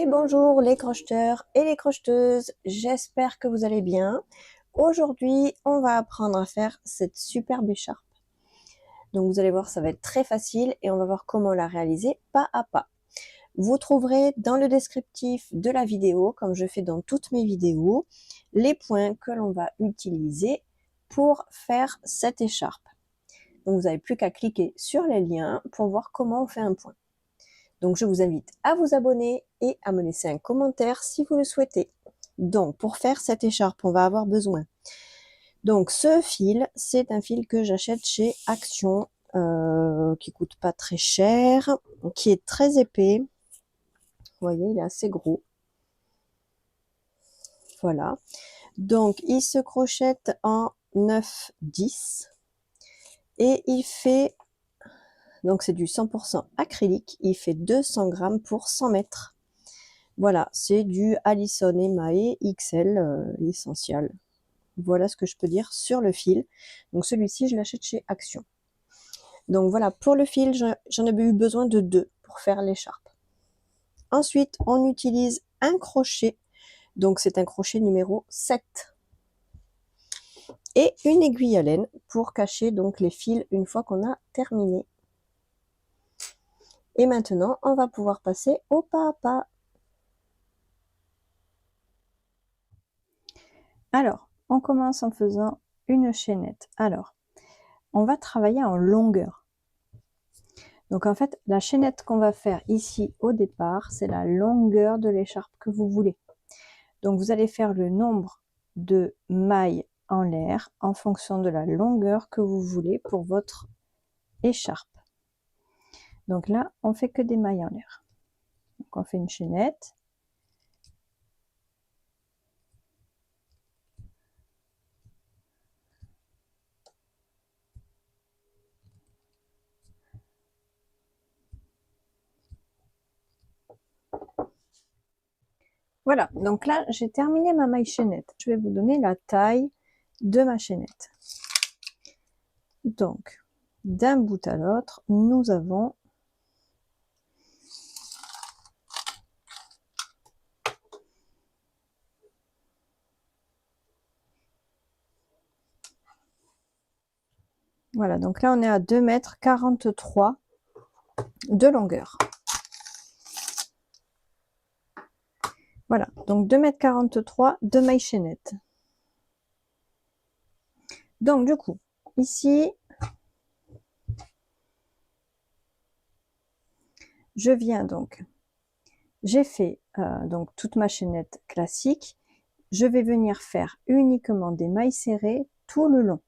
Bonjour les crocheteurs et les crocheteuses, j'espère que vous allez bien. Aujourd'hui, on va apprendre à faire cette superbe écharpe. Donc vous allez voir, ça va être très facile et on va voir comment la réaliser pas à pas. Vous trouverez dans le descriptif de la vidéo, comme je fais dans toutes mes vidéos, les points que l'on va utiliser pour faire cette écharpe. Donc vous n'avez plus qu'à cliquer sur les liens pour voir comment on fait un point. Donc, je vous invite à vous abonner et à me laisser un commentaire si vous le souhaitez. Donc, pour faire cette écharpe, on va avoir besoin. Donc, ce fil, c'est un fil que j'achète chez Action, qui coûte pas très cher, qui est très épais. Vous voyez, il est assez gros. Voilà. Donc, il se crochette en 9-10 et il fait... Donc c'est du 100% acrylique, il fait 200 grammes pour 100 mètres. Voilà, c'est du Allison Emae XL Essential. Voilà ce que je peux dire sur le fil. Donc celui-ci, je l'achète chez Action. Donc voilà, pour le fil, j'en avais eu besoin de 2 pour faire l'écharpe. Ensuite, on utilise un crochet. Donc c'est un crochet numéro 7. Et une aiguille à laine pour cacher donc les fils une fois qu'on a terminé. Et maintenant, on va pouvoir passer au pas à pas. Alors, on commence en faisant une chaînette. Alors, on va travailler en longueur. Donc en fait, la chaînette qu'on va faire ici au départ, c'est la longueur de l'écharpe que vous voulez. Donc vous allez faire le nombre de mailles en l'air en fonction de la longueur que vous voulez pour votre écharpe. Donc là, on fait que des mailles en l'air. Donc on fait une chaînette. Voilà, donc là, j'ai terminé ma maille chaînette. Je vais vous donner la taille de ma chaînette. Donc, d'un bout à l'autre, nous avons voilà, donc là on est à 2,43 m de longueur. Voilà, donc 2,43 m de maille chaînette. Donc du coup, ici, je viens donc, j'ai fait donc toute ma chaînette classique. Je vais venir faire uniquement des mailles serrées tout le long.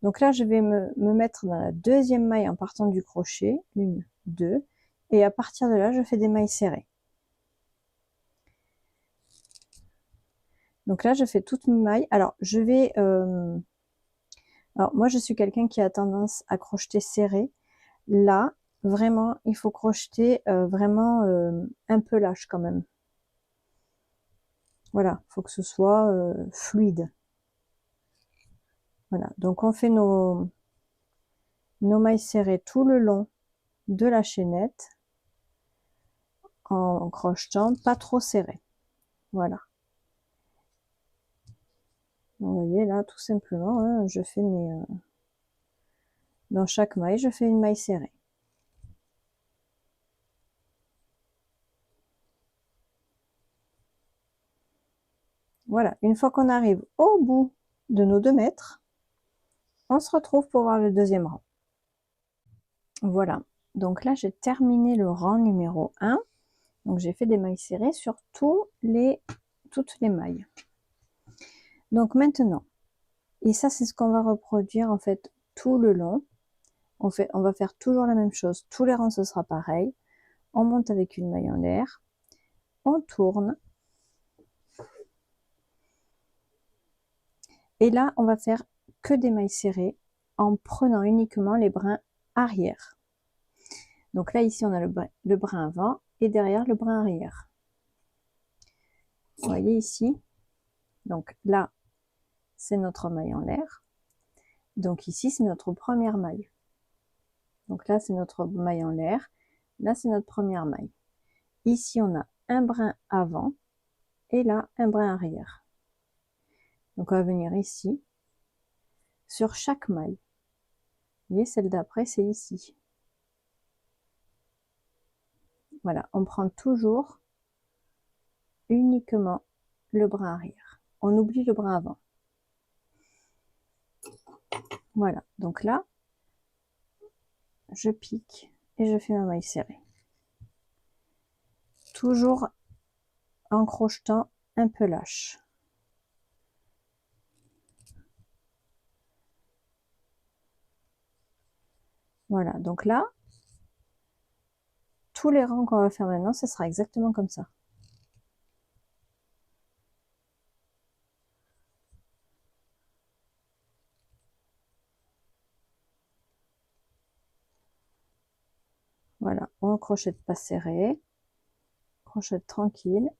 Donc là, je vais me mettre dans la deuxième maille en partant du crochet, 1, 2, et à partir de là, je fais des mailles serrées. Donc là, je fais toutes mes mailles. Alors, je vais... alors, moi, je suis quelqu'un qui a tendance à crocheter serré. Là, vraiment, il faut crocheter vraiment un peu lâche quand même. Voilà, il faut que ce soit fluide. Voilà, donc on fait nos mailles serrées tout le long de la chaînette en crochetant pas trop serré. Voilà. Donc, vous voyez là, tout simplement, hein, je fais mes... dans chaque maille, je fais une maille serrée. Voilà, une fois qu'on arrive au bout de nos 2 mètres, on se retrouve pour voir le deuxième rang. Voilà, donc là j'ai terminé le rang numéro 1. Donc j'ai fait des mailles serrées sur toutes les mailles. Donc maintenant, et ça c'est ce qu'on va reproduire en fait tout le long. On va faire toujours la même chose, tous les rangs ce sera pareil. On monte avec une maille en l'air, on tourne. Et là, on va faire que des mailles serrées en prenant uniquement les brins arrière. Donc là, ici, on a le brin avant et derrière le brin arrière. Vous voyez ici. Donc là, c'est notre maille en l'air. Donc ici, c'est notre première maille. Donc là, c'est notre maille en l'air. Là, c'est notre première maille. Ici, on a un brin avant et là un brin arrière. Donc on va venir ici sur chaque maille. Vous voyez, celle d'après c'est ici. Voilà, on prend toujours uniquement le brin arrière. On oublie le brin avant. Voilà, donc là, je pique et je fais ma maille serrée. Toujours en crochetant un peu lâche. Voilà, donc là, tous les rangs qu'on va faire maintenant, ce sera exactement comme ça. Voilà, on crochette pas serré, crochette tranquille.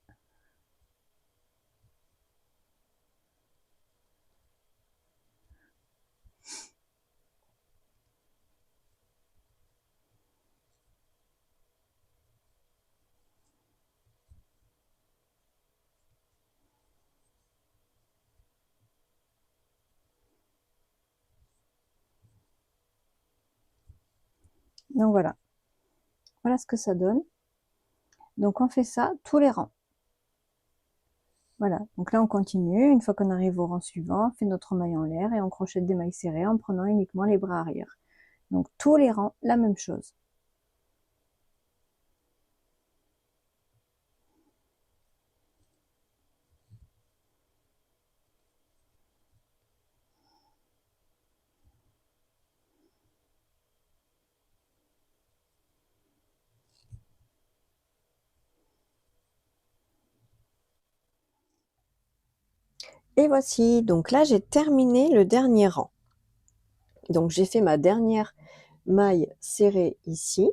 Donc voilà, voilà ce que ça donne. Donc on fait ça tous les rangs. Voilà, donc là on continue. Une fois qu'on arrive au rang suivant, on fait notre maille en l'air et on crochette des mailles serrées en prenant uniquement les bras arrière. Donc tous les rangs, la même chose. Et voici, donc là j'ai terminé le dernier rang. Donc j'ai fait ma dernière maille serrée ici.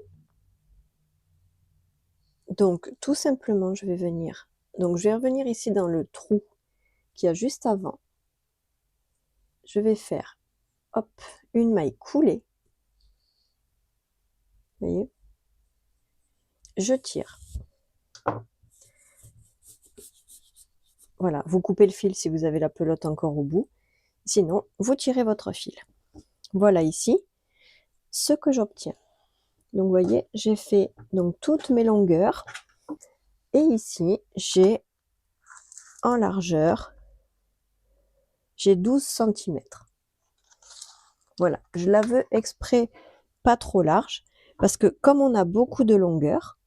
Donc tout simplement je vais venir, donc je vais revenir ici dans le trou qu'il y a juste avant. Je vais faire, hop, une maille coulée. Vous voyez? Je tire. Voilà, vous coupez le fil si vous avez la pelote encore au bout. Sinon, vous tirez votre fil. Voilà ici ce que j'obtiens. Donc, vous voyez, j'ai fait donc toutes mes longueurs. Et ici, j'ai en largeur, j'ai 12 cm. Voilà, je la veux exprès pas trop large parce que comme on a beaucoup de longueur,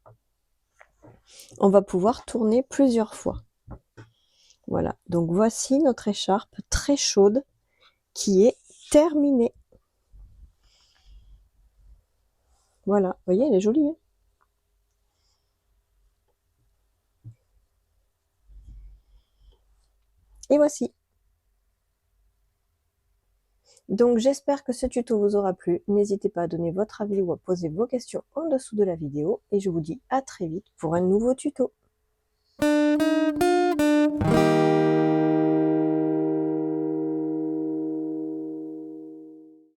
on va pouvoir tourner plusieurs fois. Voilà, donc voici notre écharpe très chaude qui est terminée. Voilà, vous voyez, elle est jolie. Hein? Et voici. Donc j'espère que ce tuto vous aura plu. N'hésitez pas à donner votre avis ou à poser vos questions en dessous de la vidéo. Et je vous dis à très vite pour un nouveau tuto.